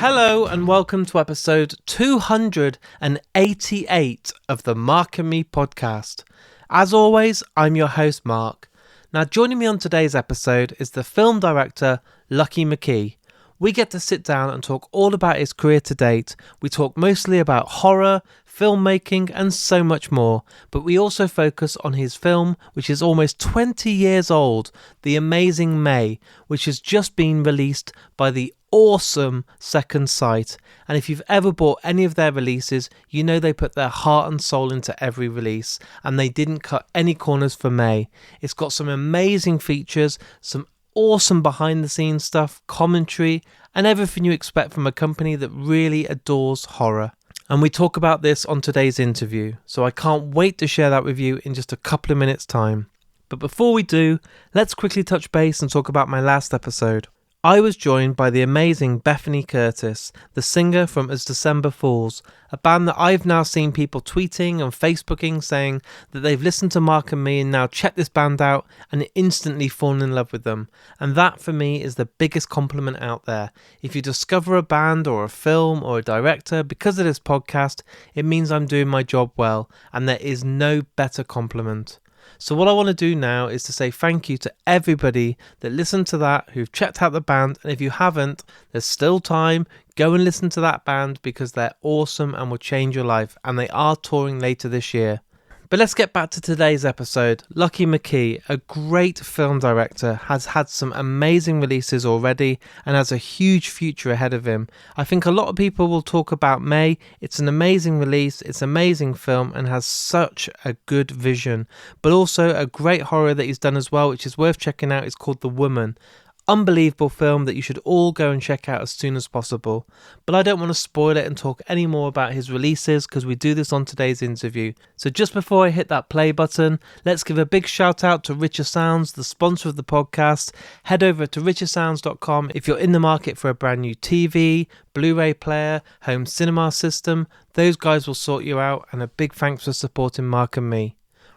Hello and welcome to episode 288 of the Mark and Me podcast. As always, I'm your host Mark. Now joining me on today's episode is the film director Lucky McKee. We get to sit down and talk all about his career to date. We talk mostly about horror, filmmaking and so much more, but we also focus on his film, which is almost 20 years old, The Amazing May, which has just been released by the awesome Second Sight. And if you've ever bought any of their releases, you know they put their heart and soul into every release, and they didn't cut any corners for May. It's got some amazing features, some awesome behind the scenes stuff, commentary, and everything you expect from a company that really adores horror. And we talk about this on today's interview, so I can't wait to share that with you in just a couple of minutes' time. But before we do, let's quickly touch base and talk about my last episode. I was joined by the amazing Bethany Curtis, the singer from As December Falls, a band that I've now seen people tweeting and Facebooking saying that they've listened to Mark and Me and now check this band out and instantly fallen in love with them. And that for me is the biggest compliment out there. If you discover a band or a film or a director because of this podcast, it means I'm doing my job well, and there is no better compliment. So what I want to do now is to say thank you to everybody that listened to that, who've checked out the band, and if you haven't, there's still time. Go and listen to that band because they're awesome and will change your life, and they are touring later this year. But let's get back to today's episode. Lucky McKee, a great film director, has had some amazing releases already and has a huge future ahead of him. I think a lot of people will talk about May. It's an amazing release, it's an amazing film and has such a good vision. But also a great horror that he's done as well, which is worth checking out. It's called The Woman. Unbelievable film that you should all go and check out as soon as possible. But I don't want to spoil it and talk any more about his releases because we do this on today's interview. So just before I hit that play button, let's give a big shout out to Richer Sounds, the sponsor of the podcast. Head over to richersounds.com if you're in the market for a brand new TV, Blu-ray player, home cinema system. Those guys will sort you out, and a big thanks for supporting Mark and Me.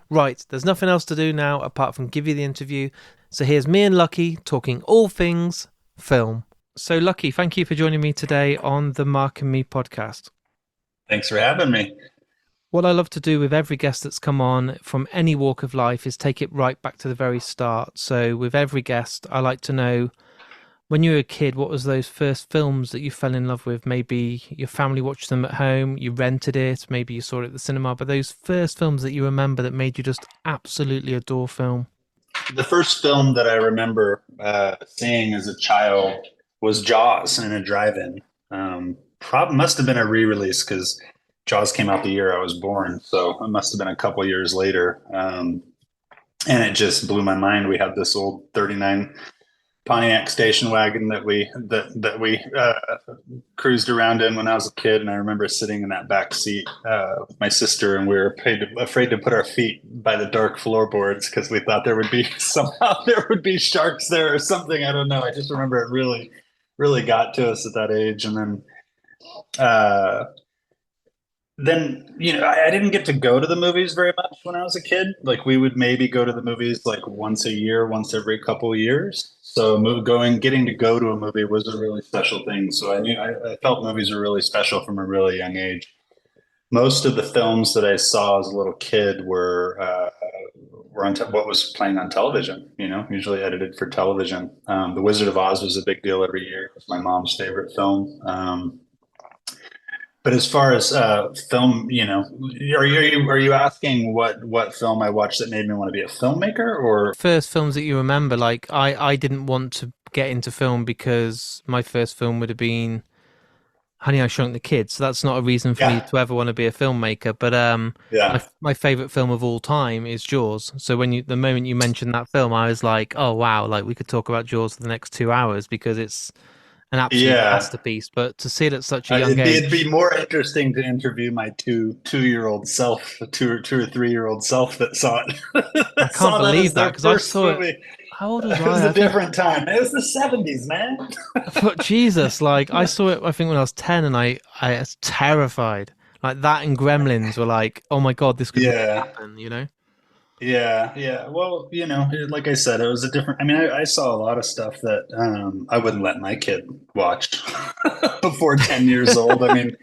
Right, there's nothing else to do now apart from give you the interview. So here's me and Lucky talking all things film. So Lucky, thank you for joining me today on the Mark and Me podcast. Thanks for having me. What I love to do with every guest that's come on from any walk of life is take it right back to the very start. So with every guest, I like to know, when you were a kid, what was those first films that you fell in love with? Maybe your family watched them at home, you rented it, maybe you saw it at the cinema, but those first films that you remember that made you just absolutely adore film. The first film that I remember seeing as a child was Jaws in a drive-in. Must have been a re-release because Jaws came out the year I was born, so it must have been a couple years later. And it just blew my mind. We had this old 39 Pontiac station wagon that we cruised around in when I was a kid, and I remember sitting in that back seat with my sister, and we were afraid to put our feet by the dark floorboards because we thought there would be sharks there or something. I don't know. I just remember it really got to us at that age, and then I didn't get to go to the movies very much when I was a kid. Like, we would maybe go to the movies like once a year, once every couple of years. So getting to go to a movie was a really special thing. So I felt movies were really special from a really young age. Most of the films that I saw as a little kid were on what was playing on television, usually edited for television. The Wizard of Oz was a big deal every year. It was my mom's favorite film. But as far as film, are you asking what film I watched that made me want to be a filmmaker, or first films that you remember? Like I didn't want to get into film because my first film would have been Honey, I Shrunk the Kids. So that's not a reason for me to ever want to be a filmmaker. But my favorite film of all time is Jaws. So the moment you mentioned that film, I was like, oh wow, like we could talk about Jaws for the next 2 hours because it's an absolute masterpiece. But to see it at such a young age, it'd be more interesting to interview my two-year-old self, two or 3-year-old self that saw it. I can't believe that because I saw it. How old was I? It was a different time. It was the 70s, man. But Jesus, like I saw it, I think when I was 10, and I was terrified. Like that and Gremlins were like, oh my God, this could happen, Yeah, yeah. Well, like I said, it was a different. I mean, I saw a lot of stuff that I wouldn't let my kid watch before 10 years old. I mean,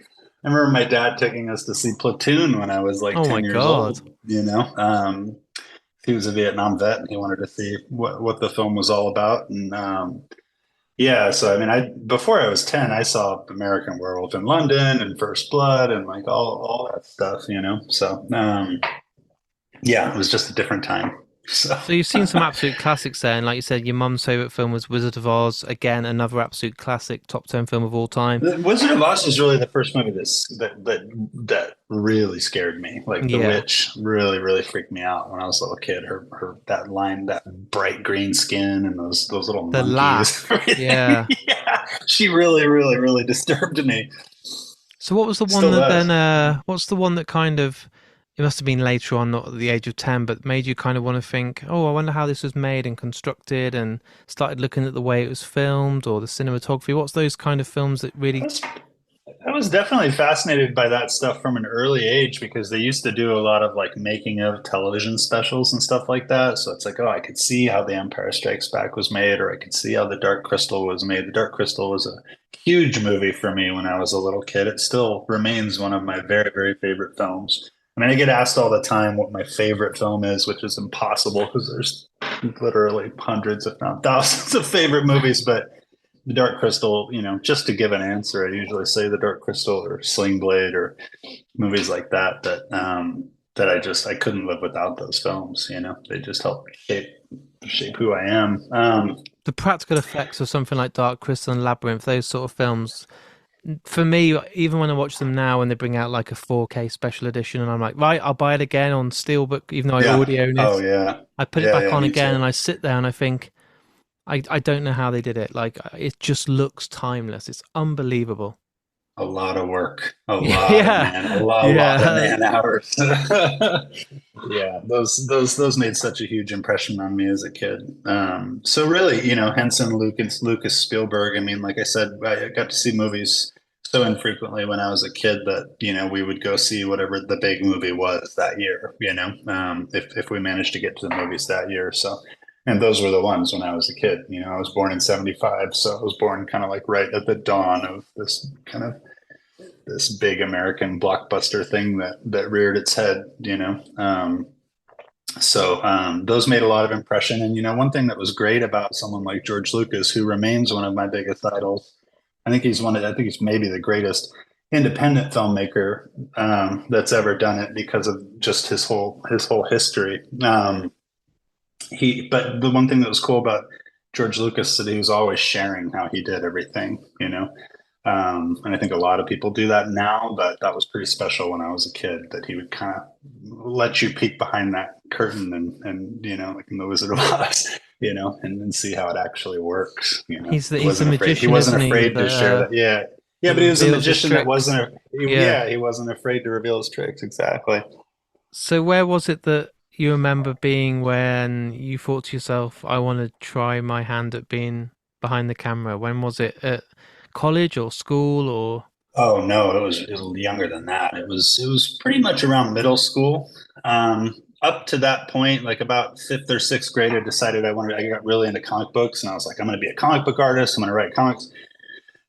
I remember my dad taking us to see Platoon when I was like Oh my 10 years God. old, he was a Vietnam vet and he wanted to see what the film was all about. And yeah, so I mean, I before I was 10, I saw American Werewolf in London and First Blood and like all that stuff. So yeah, it was just a different time. So So you've seen some absolute classics there, and like you said, your mum's favorite film was Wizard of Oz. Again, another absolute classic, top 10 film of all time. The Wizard of Oz was really the first movie that really scared me. Like the Yeah, witch really freaked me out when I was a little kid. Her that line, that bright green skin and those little the monkeys, laugh. everything. Yeah. Yeah, she really disturbed me. So what was the one Still that then? does. What's the one that kind of? It must have been later on, not at the age of 10, but made you kind of want to think, oh, I wonder how this was made and constructed, and started looking at the way it was filmed or the cinematography. What's those kind of films that I really? was, I was definitely fascinated by that stuff from an early age because they used to do a lot of like making of television specials and stuff like that. So it's like, oh, I could see how The Empire Strikes Back was made, or I could see how The Dark Crystal was made. The Dark Crystal was a huge movie for me when I was a little kid. It still remains one of my very favorite films. I mean, I get asked all the time what my favorite film is, which is impossible because there's literally hundreds, if not thousands, of favorite movies. But the Dark Crystal, just to give an answer, I usually say the Dark Crystal or Sling Blade or movies like that. That I couldn't live without those films. They just help shape who I am. The practical effects of something like Dark Crystal and Labyrinth, those sort of films, for me, even when I watch them now and they bring out like a 4K special edition, and I'm like, right, I'll buy it again on Steelbook, even though I Yeah. already own Oh it. yeah. I put it Yeah. back Yeah. on Me again too. and I sit there and I think, I don't know how they did it. Like, it just looks timeless. It's unbelievable. A lot of work, a lot of man, Yeah, a lot of yeah. man hours. Yeah, those made such a huge impression on me as a kid. So really, Henson, Lucas, Spielberg. I mean, like I said, I got to see movies so infrequently when I was a kid that we would go see whatever the big movie was that year. If we managed to get to the movies that year. So, and those were the ones when I was a kid. I was born in '75, so I was born kind of like right at the dawn of this big American blockbuster thing that reared its head. So those made a lot of impression. And one thing that was great about someone like George Lucas, who remains one of my biggest idols, I think he's maybe the greatest independent filmmaker that's ever done it because of just his whole history. But the one thing that was cool about George Lucas is that he was always sharing how he did everything. And I think a lot of people do that now, but that was pretty special when I was a kid that he would kind of let you peek behind that curtain and like in the Wizard of Oz, and see how it actually works. He He's the wasn't afraid. He magician, wasn't isn't he? afraid to share that. Yeah. Yeah, That but he was a reveals his magician that tricks. Yeah. yeah, he wasn't afraid to reveal his tricks. Exactly. So where was it that you remember being when you thought to yourself, I want to try my hand at being behind the camera? When was it? At college or school or? Oh no, it was younger than that. It was pretty much around middle school. Up to that point, like about fifth or sixth grade, I got really into comic books and I was like, I'm gonna be a comic book artist, I'm gonna write comics.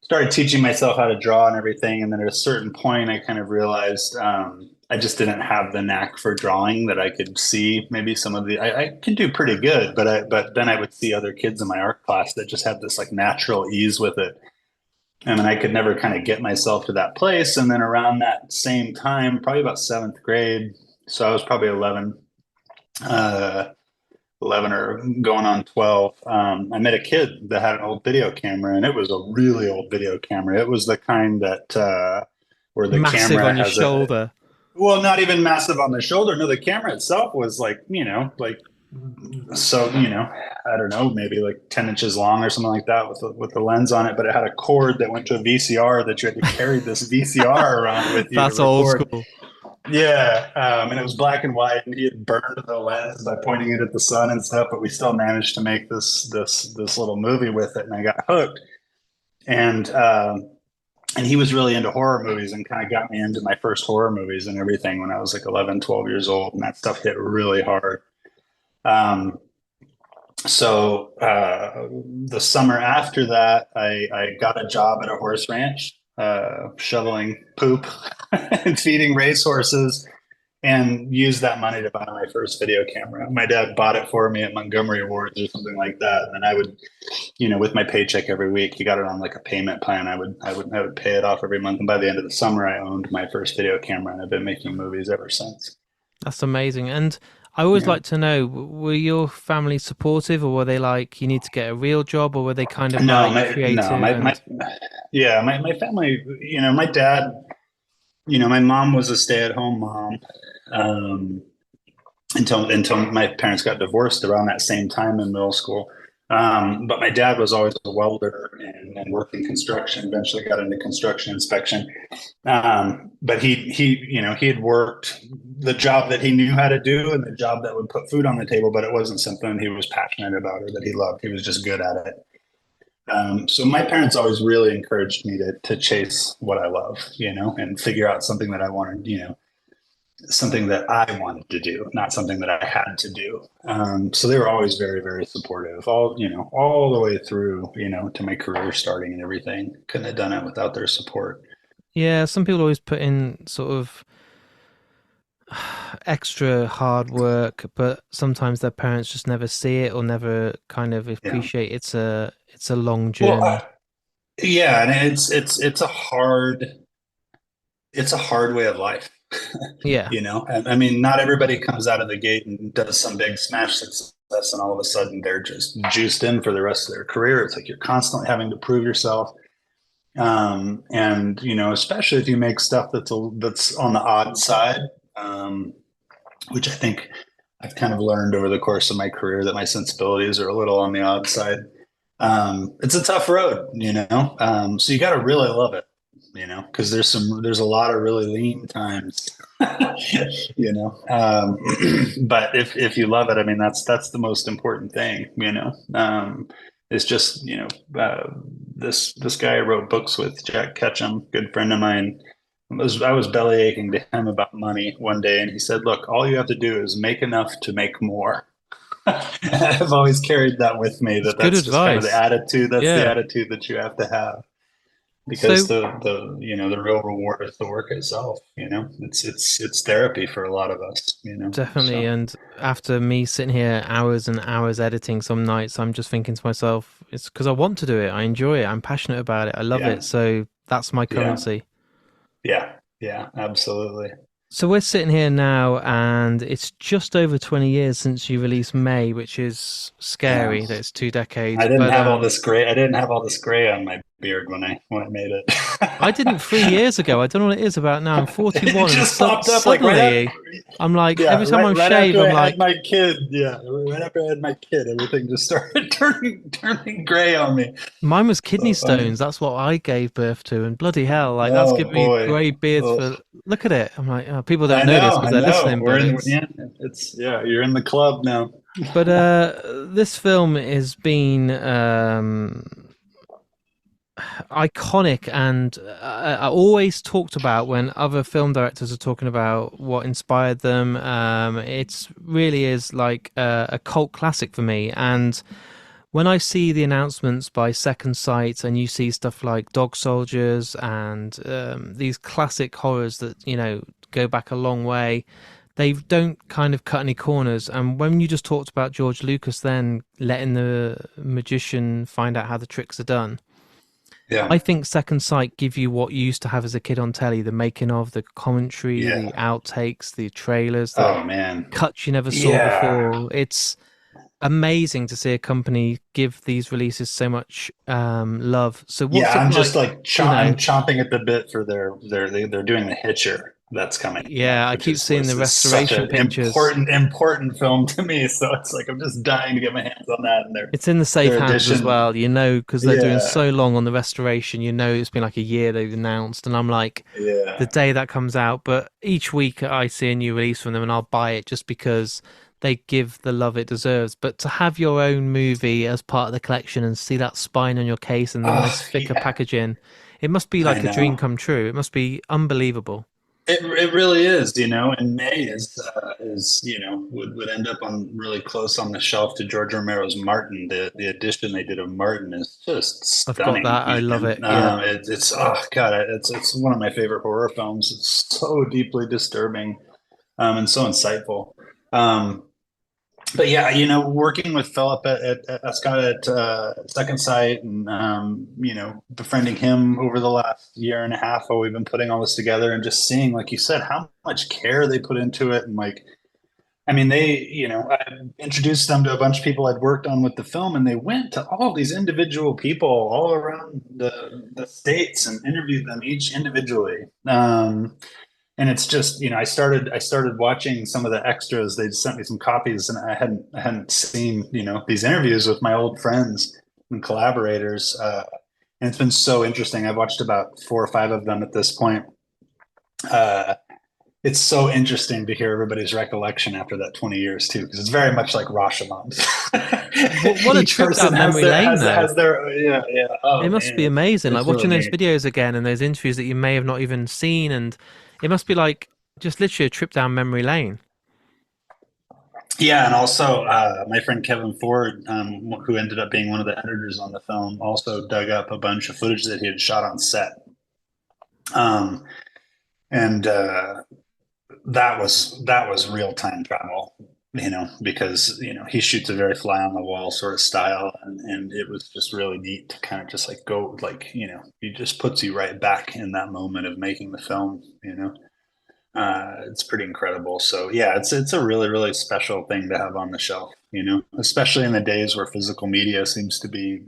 Started teaching myself how to draw and everything, and then at a certain point I kind of realized I just didn't have the knack for drawing that I could see maybe some of the I can do pretty good, but then I would see other kids in my art class that just had this like natural ease with it and then I could never kind of get myself to that place. And then around that same time, probably about seventh grade, so I was probably uh, 11 or going on 12. I met a kid that had an old video camera, and it was a really old video camera. It was the kind that where the Massive camera on your has a shoulder. well, not even massive on the shoulder. No, the camera itself was like, like so, I don't know, maybe like 10 inches long or something like that with the lens on it, but it had a cord that went to a VCR that you had to carry this VCR around with you to That's old record. school. Yeah, and it was black and white, and he had burned the lens by pointing it at the sun and stuff, but we still managed to make this little movie with it, and I got hooked. And he was really into horror movies and kind of got me into my first horror movies and everything when I was like 11, 12 years old, and that stuff hit really hard. Um, so the summer after that, I got a job at a horse ranch, shoveling poop and feeding racehorses, and used that money to buy my first video camera. My dad bought it for me at Montgomery Awards or something like that, and then I would, with my paycheck every week, he got it on like a payment plan. I would pay it off every month, and by the end of the summer, I owned my first video camera, and I've been making movies ever since. That's amazing. And I always Yeah. like to know, were your family supportive, or were they like, you need to get a real job, or were they kind of No, like my no, creative my and yeah, my family, my dad, my mom was a stay-at-home mom, um, until my parents got divorced around that same time in middle school. But my dad was always a welder and worked in construction. Eventually, got into construction inspection. But he had worked the job that he knew how to do and the job that would put food on the table. But it wasn't something he was passionate about or that he loved. He was just good at it. So my parents always really encouraged me to chase what I love, and figure out something that I wanted, something that I wanted to do, not something that I had to do. So they were always very, very supportive, all the way through, to my career starting and everything. Couldn't have done it without their support. yeah, some people always put in sort of extra hard work, but sometimes their parents just never see it or never kind of Yeah. appreciate it's a long Well, journey. yeah, and it's a hard way of life. Yeah. I mean, not everybody comes out of the gate and does some big smash success, and all of a sudden they're just juiced in for the rest of their career. It's like you're constantly having to prove yourself. And especially if you make stuff that's on the odd side, um, which I think I've kind of learned over the course of my career that my sensibilities are a little on the odd side. It's a tough road, so you got to really love it, because there's a lot of really lean times, but if you love it, I mean, that's the most important thing, it's just, this guy I wrote books with, Jack Ketchum, good friend of mine. I was belly aching to him about money one day, and he said, "Look, all you have to do is make enough to make more." I've always carried that with me. It's That good that's just kind of the advice. attitude. That's the Yeah. attitude that you have to have, because So the real reward is the work itself. It's therapy for a lot of us. definitely, So and after me sitting here hours and hours editing some nights, I'm just thinking to myself, it's because I want to do it. I enjoy it. I'm passionate about it. I love yeah, it. So that's my yeah, currency. yeah, yeah, absolutely. So we're sitting here now, and it's just over 20 years since you released May, which is Yeah, scary that it's 2 decades. I didn't But have all this gray. I didn't have all this gray on my beard when I made it. I didn't 3 years ago. I don't know what it is about now. I'm It 41, and just popped up like right after. suddenly I'm like, Yeah, every time right I right shave, after I'm I had like, my kid. Yeah, right after I had my kid, everything just started turning gray on me. mine was kidney So funny. stones. That's what I gave birth to, and bloody hell, like that's Oh given me boy. grey beards Ugh. for. Look at it. I'm like, oh, people don't I know this know, because I they're know. listening, We're but in, it's. yeah, you're in the club now. But this film has been iconic and I always talked about when other film directors are talking about what inspired them. It's really is like a cult classic for me. And when I see the announcements by Second Sight and you see stuff like Dog Soldiers and these classic horrors that, go back a long way, they don't kind of cut any corners. And when you just talked about George Lucas then letting the magician find out how the tricks are done, Yeah, I think Second Sight give you what you used to have as a kid on telly, the making of, the commentary, the yeah. outtakes, the trailers, the Oh man. cuts you never saw Yeah, before. It's amazing to see a company give these releases so much love. So yeah. what's it I'm like, just like you I'm know, chomping at the bit for they're doing the Hitcher that's coming yeah, out, I which keep is seeing the was is such restoration an pictures. important film to me. So it's like I'm just dying to get my hands on that and It's in the safe their hands as edition. well, because they're doing Yeah, so long on the restoration. It's been like a year they've announced, and I'm like, the yeah. day that comes out. But each week I see a new release from them, and I'll buy it just because they give the love it deserves. But to have your own movie as part of the collection and see that spine on your case and the nice Oh thicker yeah. packaging, it must be I like a dream know. come true. It must be unbelievable. It really is, and May is would end up on really close on the shelf to George Romero's Martin. The edition they did of Martin is just I've got stunning. that. I love it. Yeah. It's oh god, it's one of my favorite horror films. It's so deeply disturbing, and so insightful. Um, but yeah, working with Philip at Scott at Second Sight, and befriending him over the last year and a half while we've been putting all this together, and just seeing, like you said, how much care they put into it, and like, I mean, I introduced them to a bunch of people I'd worked on with the film, and they went to all these individual people all around the states and interviewed them each individually. And it's just, I started watching some of the extras. They sent me some copies, and I hadn't seen these interviews with my old friends and collaborators, and it's been so interesting. I've watched about 4 or 5 of them at this point. uh it's so interesting to hear everybody's recollection after that 20 years too, because it's very much like Rashomon. What a Each trip person down has memory their lane, though. has their yeah, yeah. It Oh must man, be amazing, like it's really watching those neat. videos again and those interviews that you may have not even seen, and it must be like just literally a trip down memory lane. Yeah, and also my friend Kevin Ford, who ended up being one of the editors on the film, also dug up a bunch of footage that he had shot on set. Um, and that was real time travel, because he shoots a very fly on the wall sort of style, and it was just really neat to kind of just like go, like, he just puts you right back in that moment of making the film. It's pretty incredible. So yeah, it's a really, really special thing to have on the shelf, especially in the days where physical media seems to be,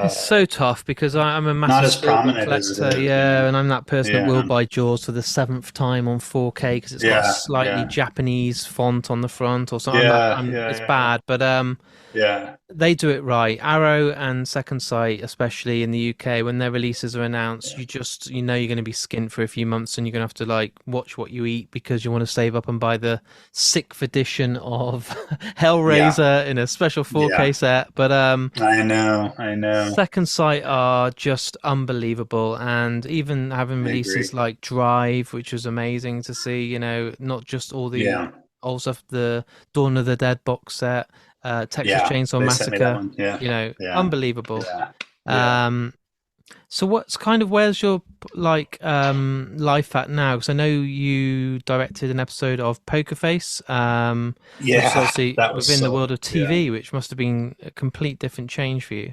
It's uh, so tough because I'm a not massive as steelbook prominent as it collector, is. yeah, and I'm that person that will Yeah, buy Jaws for the seventh time on 4K because it's got a yeah, slightly yeah, Japanese font on the front or something. yeah, yeah, It's yeah, yeah, bad, but yeah, they do it right. Arrow and Second Sight, especially in the UK, when their releases are announced, you know you're going to be skint for a few months, and you're going to have to like watch what you eat because you want to save up and buy the sixth edition of yeah, Hellraiser in a special 4K yeah. set. But I know. Second Sight are just unbelievable, and even having I releases agree. like Drive, which was amazing to see. Not just all the Yeah, old stuff, the Dawn of the Dead box set, Texas yeah. Chainsaw They sent me that Massacre. one. Yeah, yeah, Unbelievable. yeah, yeah. Um, so where's your like life at now? Because I know you directed an episode of Poker Face, which is Yeah, obviously that was within the world so. of Yeah, TV, which must have been a complete different change for you.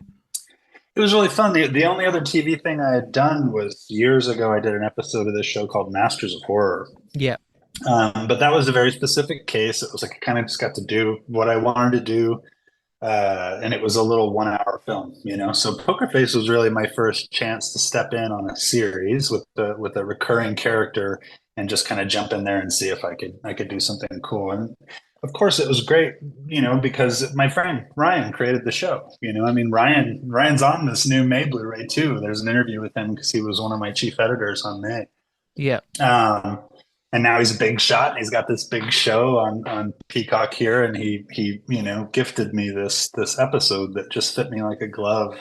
it was really fun. The only other TV thing I had done was years ago. I did an episode of this show called Masters of Horror. Yeah, But that was a very specific case. It was like I kind of just got to do what I wanted to do, and it was a little 1 hour film. So Poker Face was really my first chance to step in on a series with a recurring character, and just kind of jump in there and see if I could do something cool. And of course, it was great, because my friend Ryan created the show. I mean, Ryan's on this new May Blu-ray too. There's an interview with him because he was one of my chief editors on May. yeah. Um, and now he's a big shot, and he's got this big show on Peacock here, and he gifted me this episode that just fit me like a glove.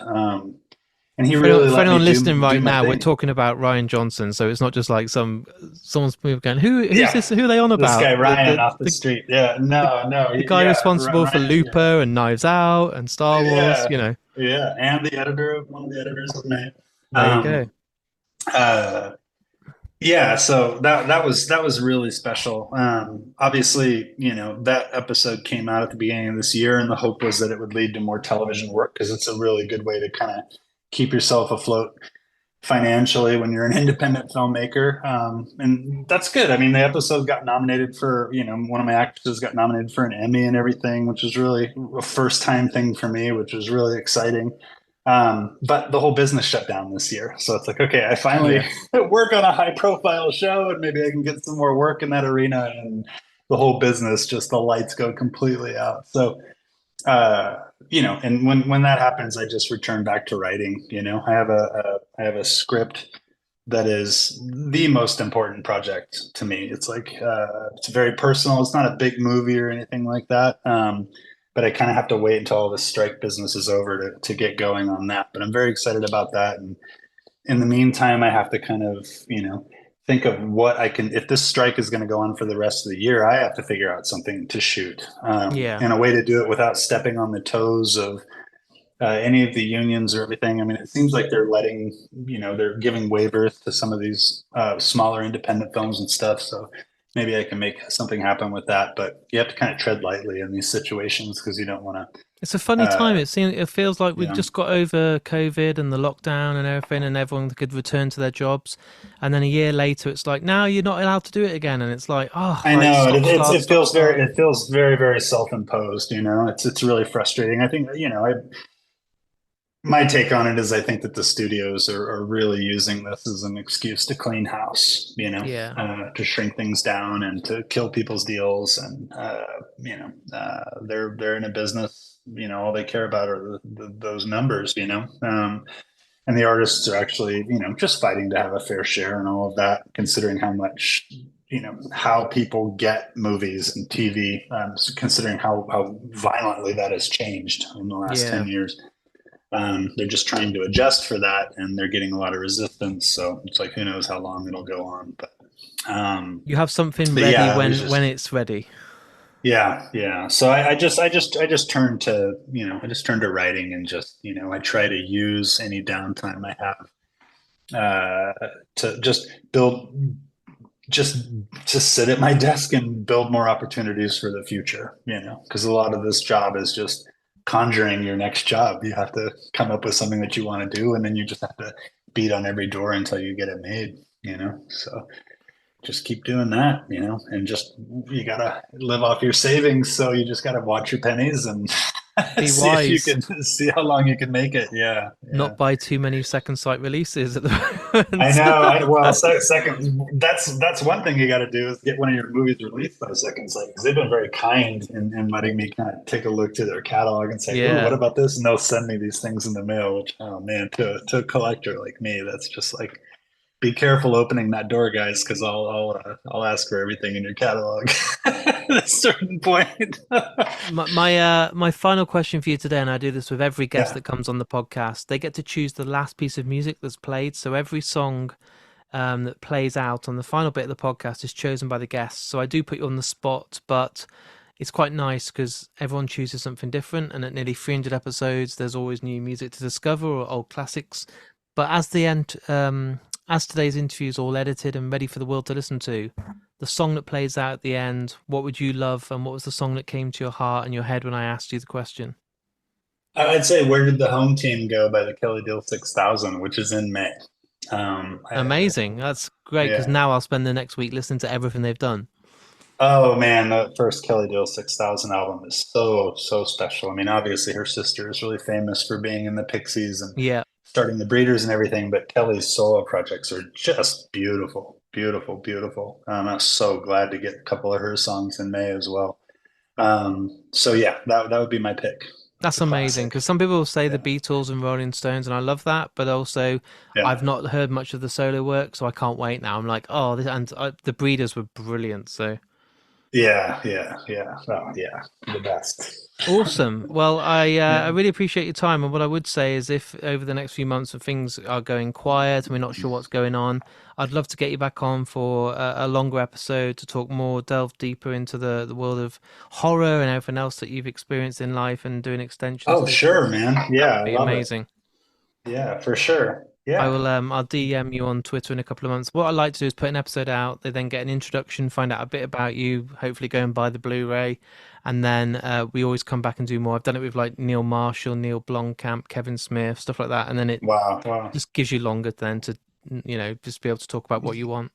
And he really For let me anyone do listening do right my now, we're thing. talking about Ryan Johnson, so it's not just like someone's going, who's Yeah, this? Who are they on this about? guy Ryan off the street. Yeah, The, no, no, the guy yeah, responsible for Ryan. Yeah, Looper and Knives Out and Star Wars. yeah, yeah, and the editor of one of the editors of May. There you Um, go. uh, Yeah, so that was really special. Obviously, that episode came out at the beginning of this year, and the hope was that it would lead to more television work, because it's a really good way to kind of keep yourself afloat financially when you're an independent filmmaker. And that's good. I mean, the episode got nominated for, one of my actresses got nominated for an Emmy and everything, which was really a first time thing for me, which was really exciting. But the whole business shut down this year. So it's like, okay, I finally Yeah. work on a high profile show, and maybe I can get some more work in that arena, and the whole business, just the lights go completely out. So, uh, and when that happens, I just return back to writing. I have a script that is the most important project to me. It's like, it's very personal. It's not a big movie or anything like that. But I kind of have to wait until all this strike business is over to get going on that. But I'm very excited about that. And in the meantime, I have to kind of, think of what I can, if this strike is going to go on for the rest of the year, I have to figure out something to shoot, Yeah. and a way to do it without stepping on the toes of any of the unions or everything. I mean, it seems like they're letting, they're giving waivers to some of these smaller independent films and stuff. So maybe I can make something happen with that. But you have to kind of tread lightly in these situations because you don't want It's a funny time. to, It feels like you we've know. just got over COVID and the lockdown and everything, and everyone could return to their jobs. And then a year later, it's like, now you're not allowed to do it again. And it's like, oh, I right, know stop, start, it stop, feels start. very, very self-imposed. It's really frustrating. I think my take on it is I think that the studios are really using this as an excuse to clean house, Yeah, to shrink things down and to kill people's deals. And, they're in a business, all they care about are those numbers, and the artists are actually, just fighting to have a fair share and all of that, considering how much, how people get movies and TV, considering how violently that has changed in the last yeah. 10 years. They're just trying to adjust for that, and they're getting a lot of resistance. So it's like who knows how long it'll go on. Um, You have something but ready yeah, it was when just it's ready. yeah. So I just turned to writing, and just I try to use any downtime I have to just to sit at my desk and build more opportunities for the future. Because a lot of this job is just conjuring your next job. You have to come up with something that you want to do, and then you just have to beat on every door until you get it made. So just keep doing that, and just you gotta live off your savings. So you just gotta watch your pennies and Be see if you wise. can see how long you can make it. Yeah, yeah. Not buy too many second sight releases at the I moment. know. Second, that's one thing you got to do is get one of your movies released by Second Sight, because they've been very kind in letting me kind of take a look to their catalog and say, "Ooh, what Yeah. about this?" And they'll send me these things in the mail. Which, oh man, to a collector like me, that's just like, be careful opening that door, guys, because I'll ask for everything in your catalog at a certain point. My final question for you today, and I do this with every guest Yeah. that comes on the podcast. They get to choose the last piece of music that's played. So every song that plays out on the final bit of the podcast is chosen by the guests. So I do put you on the spot, but it's quite nice because everyone chooses something different. And at nearly 300 episodes, there's always new music to discover or old classics. But as today's interview is all edited and ready for the world to listen to, the song that plays out at the end, what would you love, and what was the song that came to your heart and your head when I asked you the question? I'd say "Where Did the Home Team Go" by the Kelly Deal 6000, which is in May. Amazing. That's great because Yeah. now I'll spend the next week listening to everything they've done. Oh man, the first Kelly Deal 6000 album is so special. I mean, obviously her sister is really famous for being in the Pixies and Yeah. starting the Breeders and everything, but Kelly's solo projects are just beautiful, beautiful, beautiful. I was so glad to get a couple of her songs in May as well. So yeah, that would be my pick. It's That's a amazing classic. because some people will say the Yeah, Beatles and Rolling Stones, and I love that, but also I've yeah, not heard much of the solo work, so I can't wait now. I'm like, oh, the Breeders were brilliant. So yeah. Oh yeah, the best. awesome. Well, I Yeah. really appreciate your time, and what I would say is, if over the next few months if things are going quiet and we're not sure what's going on, I'd love to get you back on for a longer episode to talk more, delve deeper into the world of horror and everything else that you've experienced in life, and doing extensions Oh to this. sure, man. That Yeah, would I be love it. amazing. Yeah, for sure. I Yeah. will I'll DM you on Twitter in a couple of months. What I like to do is put an episode out, they then get an introduction, find out a bit about you, hopefully go and buy the Blu-ray, and then we always come back and do more. I've done it with like Neil Marshall, Neil Blomkamp, Kevin Smith, stuff like that, and then it Wow. Wow. just gives you longer then to just be able to talk about what you want.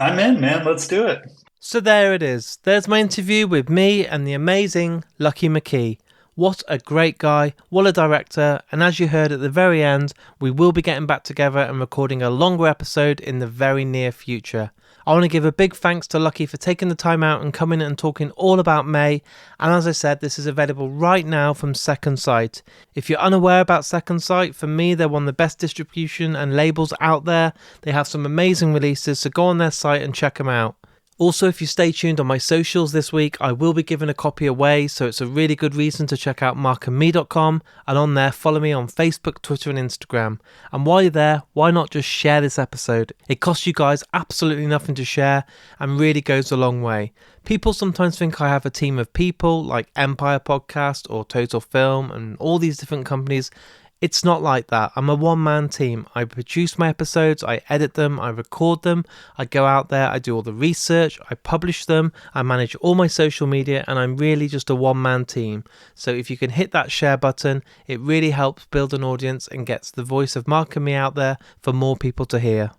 I'm in, man. Let's do it. So there it is. There's my interview with me and the amazing Lucky McKee. What a great guy, what a director, and as you heard at the very end, we will be getting back together and recording a longer episode in the very near future. I want to give a big thanks to Lucky for taking the time out and coming and talking all about May, and as I said, this is available right now from Second Sight. If you're unaware about Second Sight, for me they're one of the best distribution and labels out there. They have some amazing releases, so go on their site and check them out. Also, if you stay tuned on my socials this week, I will be giving a copy away, so it's a really good reason to check out markandme.com, and on there, follow me on Facebook, Twitter and Instagram. And while you're there, why not just share this episode? It costs you guys absolutely nothing to share and really goes a long way. People sometimes think I have a team of people like Empire Podcast or Total Film and all these different companies. It's not like that. I'm a one-man team. I produce my episodes, I edit them, I record them, I go out there, I do all the research, I publish them, I manage all my social media, and I'm really just a one-man team. So if you can hit that share button, it really helps build an audience and gets the voice of Mark and me out there for more people to hear.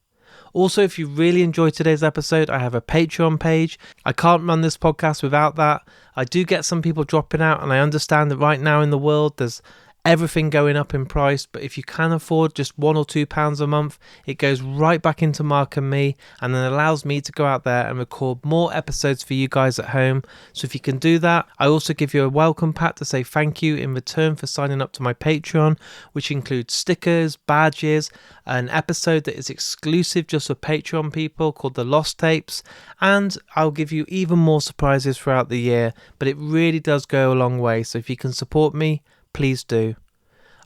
Also, if you really enjoyed today's episode, I have a Patreon page. I can't run this podcast without that. I do get some people dropping out, and I understand that right now in the world there's everything going up in price, but if you can afford just £1 or £2 a month, it goes right back into Mark and me, and then allows me to go out there and record more episodes for you guys at home. So if you can do that, I also give you a welcome pack to say thank you in return for signing up to my Patreon, which includes stickers, badges, an episode that is exclusive just for Patreon people called The Lost Tapes, and I'll give you even more surprises throughout the year, but it really does go a long way. So if you can support me, please do.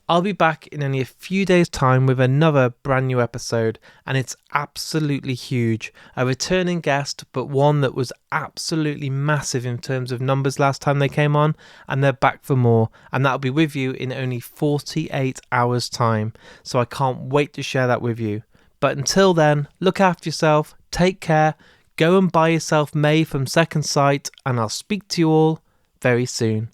I'll be back in only a few days' time with another brand new episode, and it's absolutely huge. A returning guest, but one that was absolutely massive in terms of numbers last time they came on, and they're back for more, and that'll be with you in only 48 hours' time. So I can't wait to share that with you. But until then, look after yourself, take care, go and buy yourself May from Second Sight, and I'll speak to you all very soon.